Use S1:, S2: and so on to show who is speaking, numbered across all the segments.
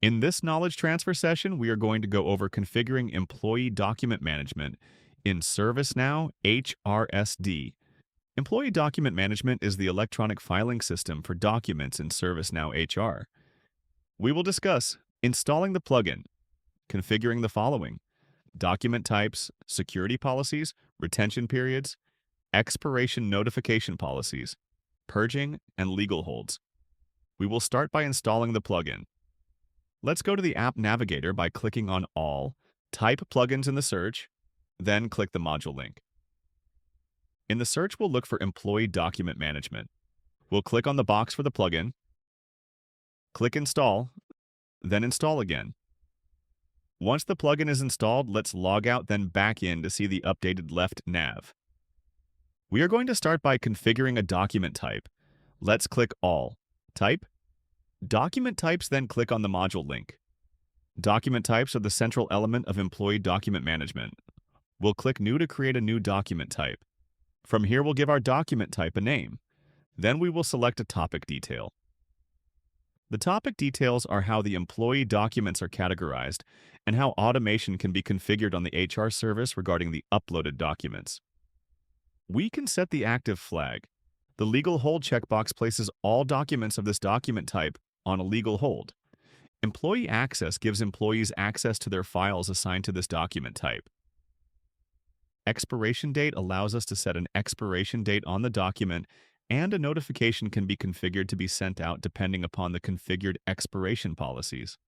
S1: In this knowledge transfer session, we are going to go over configuring employee document management in ServiceNow HRSD. Employee document management is the electronic filing system for documents in ServiceNow HR. We will discuss installing the plugin, configuring the following: document types, security policies, retention periods, expiration notification policies, purging, and legal holds. We will start by installing the plugin. Let's go to the App Navigator by clicking on All, type Plugins in the search, then click the module link. In the search, we'll look for Employee Document Management. We'll click on the box for the plugin, click Install, then Install again. Once the plugin is installed, let's log out, then back in to see the updated left nav. We are going to start by configuring a document type. Let's click All, Type, Document Types, then click on the module link. Document types are the central element of Employee Document Management. We'll click New to create a new document type. From here, we'll give our document type a name. Then we will select a topic detail. The topic details are how the employee documents are categorized and how automation can be configured on the HR service regarding the uploaded documents. We can set the active flag. The legal hold checkbox places all documents of this document type on a legal hold. Employee access gives employees access to their files assigned to this document type. Expiration date allows us to set an expiration date on the document, and a notification can be configured to be sent out depending upon the configured expiration policies.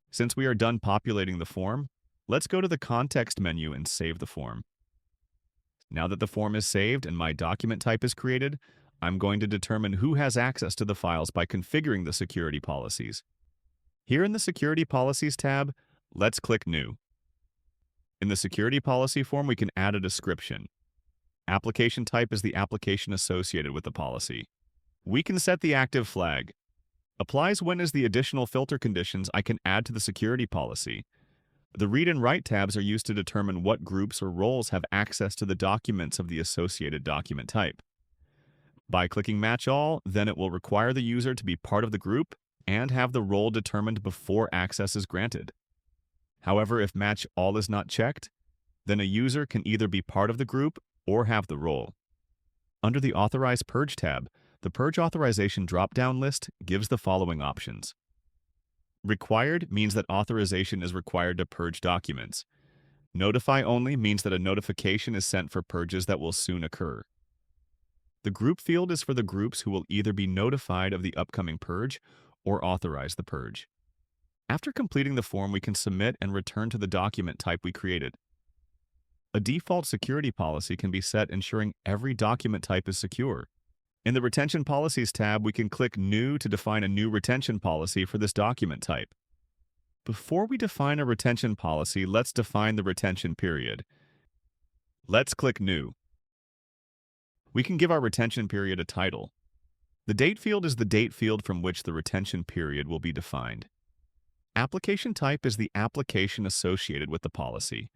S1: Since we are done populating the form, let's go to the context menu and save the form. Now that the form is saved and my document type is created, I'm going to determine who has access to the files by configuring the security policies. Here in the Security Policies tab, let's click New. In the security policy form, we can add a description. Application type is the application associated with the policy. We can set the active flag. Applies when is the additional filter conditions I can add to the security policy. The Read and Write tabs are used to determine what groups or roles have access to the documents of the associated document type. By clicking Match All, then it will require the user to be part of the group and have the role determined before access is granted. However, if Match All is not checked, then a user can either be part of the group or have the role. Under the Authorize Purge tab, the Purge Authorization drop-down list gives the following options. Required means that authorization is required to purge documents. Notify only means that a notification is sent for purges that will soon occur. The group field is for the groups who will either be notified of the upcoming purge or authorize the purge. After completing the form, we can submit and return to the document type we created. A default security policy can be set ensuring every document type is secure. In the Retention Policies tab, we can click New to define a new retention policy for this document type. Before we define a retention policy, let's define the retention period. Let's click New. We can give our retention period a title. The date field is the date field from which the retention period will be defined. Application type is the application associated with the policy.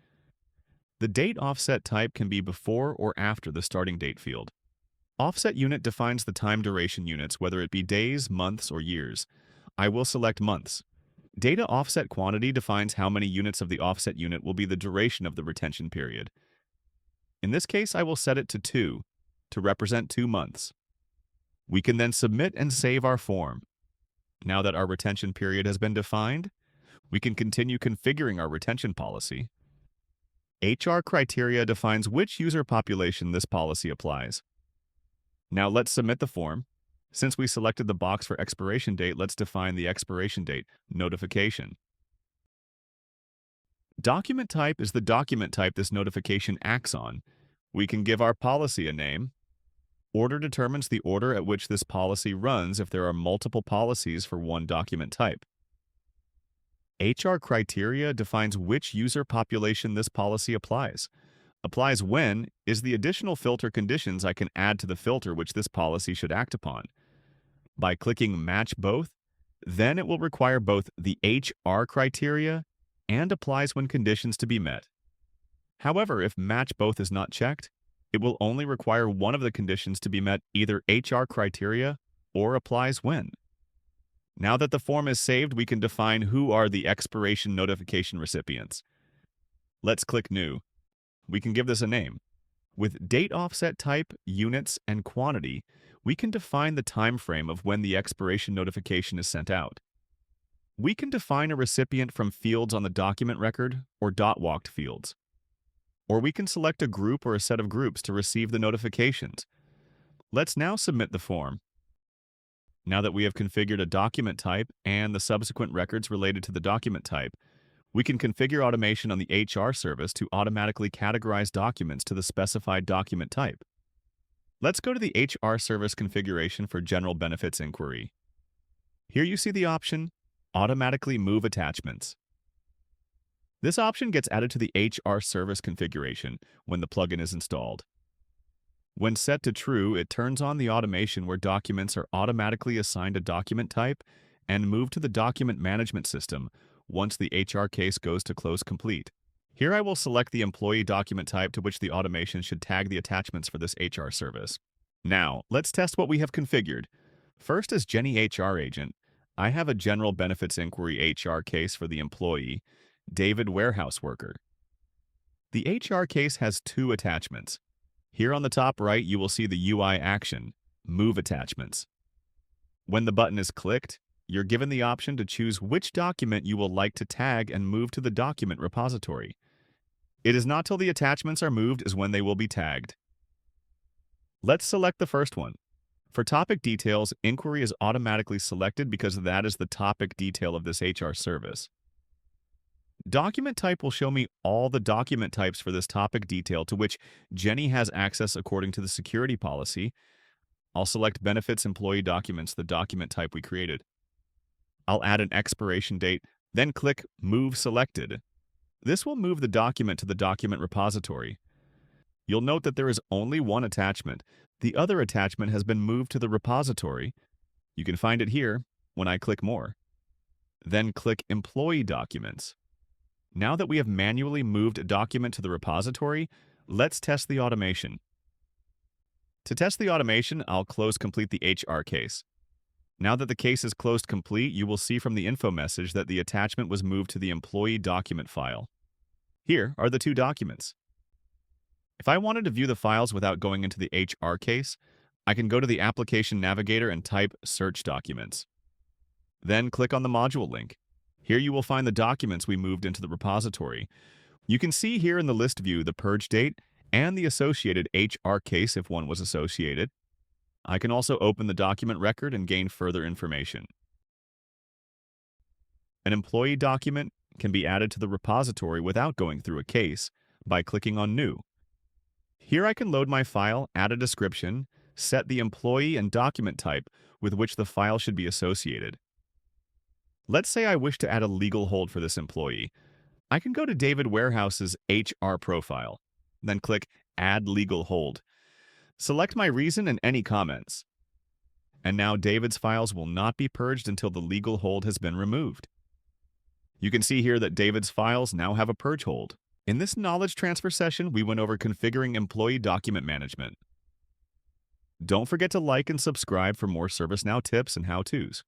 S1: The date offset type can be before or after the starting date field. Offset unit defines the time duration units, whether it be days, months, or years. I will select months. Data offset quantity defines how many units of the offset unit will be the duration of the retention period. In this case, I will set it to 2 to represent 2 months. We can then submit and save our form. Now that our retention period has been defined, we can continue configuring our retention policy. HR criteria defines which user population this policy applies. Now let's submit the form. Since we selected the box for expiration date, let's define the expiration date, notification. Document type is the document type this notification acts on. We can give our policy a name. Order determines the order at which this policy runs if there are multiple policies for one document type. HR criteria defines which user population this policy applies. Applies when is the additional filter conditions I can add to the filter which this policy should act upon. By clicking Match Both, then it will require both the HR criteria and applies when conditions to be met. However, if Match Both is not checked, it will only require one of the conditions to be met, either HR criteria or applies when. Now that the form is saved, we can define who are the expiration notification recipients. Let's click New. We can give this a name. With date offset type, units, and quantity, we can define the time frame of when the expiration notification is sent out. We can define a recipient from fields on the document record or dot-walked fields. Or we can select a group or a set of groups to receive the notifications. Let's now submit the form. Now that we have configured a document type and the subsequent records related to the document type, we can configure automation on the HR service to automatically categorize documents to the specified document type. Let's go to the HR service configuration for general benefits inquiry. Here you see the option, Automatically Move Attachments. This option gets added to the HR service configuration when the plugin is installed. When set to true, it turns on the automation where documents are automatically assigned a document type and moved to the document management system once the HR case goes to close complete. Here I will select the employee document type to which the automation should tag the attachments for this HR service. Now, let's test what we have configured. First, as Jenny HR agent, I have a general benefits inquiry HR case for the employee, David warehouse worker. The HR case has two attachments. Here on the top right, you will see the UI action, Move Attachments. When the button is clicked, you're given the option to choose which document you will like to tag and move to the document repository. It is not till the attachments are moved is when they will be tagged. Let's select the first one. For topic details, inquiry is automatically selected because that is the topic detail of this HR service. Document type will show me all the document types for this topic detail to which Jenny has access according to the security policy. I'll select Benefits Employee Documents, the document type we created. I'll add an expiration date, then click Move Selected. This will move the document to the document repository. You'll note that there is only one attachment. The other attachment has been moved to the repository. You can find it here when I click More. Then click Employee Documents. Now that we have manually moved a document to the repository, let's test the automation. To test the automation, I'll close complete the HR case. Now that the case is closed complete, you will see from the info message that the attachment was moved to the employee document file. Here are the two documents. If I wanted to view the files without going into the HR case, I can go to the Application Navigator and type Search Documents. Then click on the module link. Here you will find the documents we moved into the repository. You can see here in the list view the purge date and the associated HR case if one was associated. I can also open the document record and gain further information. An employee document can be added to the repository without going through a case by clicking on New. Here I can load my file, add a description, set the employee and document type with which the file should be associated. Let's say I wish to add a legal hold for this employee. I can go to David Warehouse's HR profile, then click Add Legal Hold. Select my reason and any comments. And now David's files will not be purged until the legal hold has been removed. You can see here that David's files now have a purge hold. In this knowledge transfer session, we went over configuring employee document management. Don't forget to like and subscribe for more ServiceNow tips and how-tos.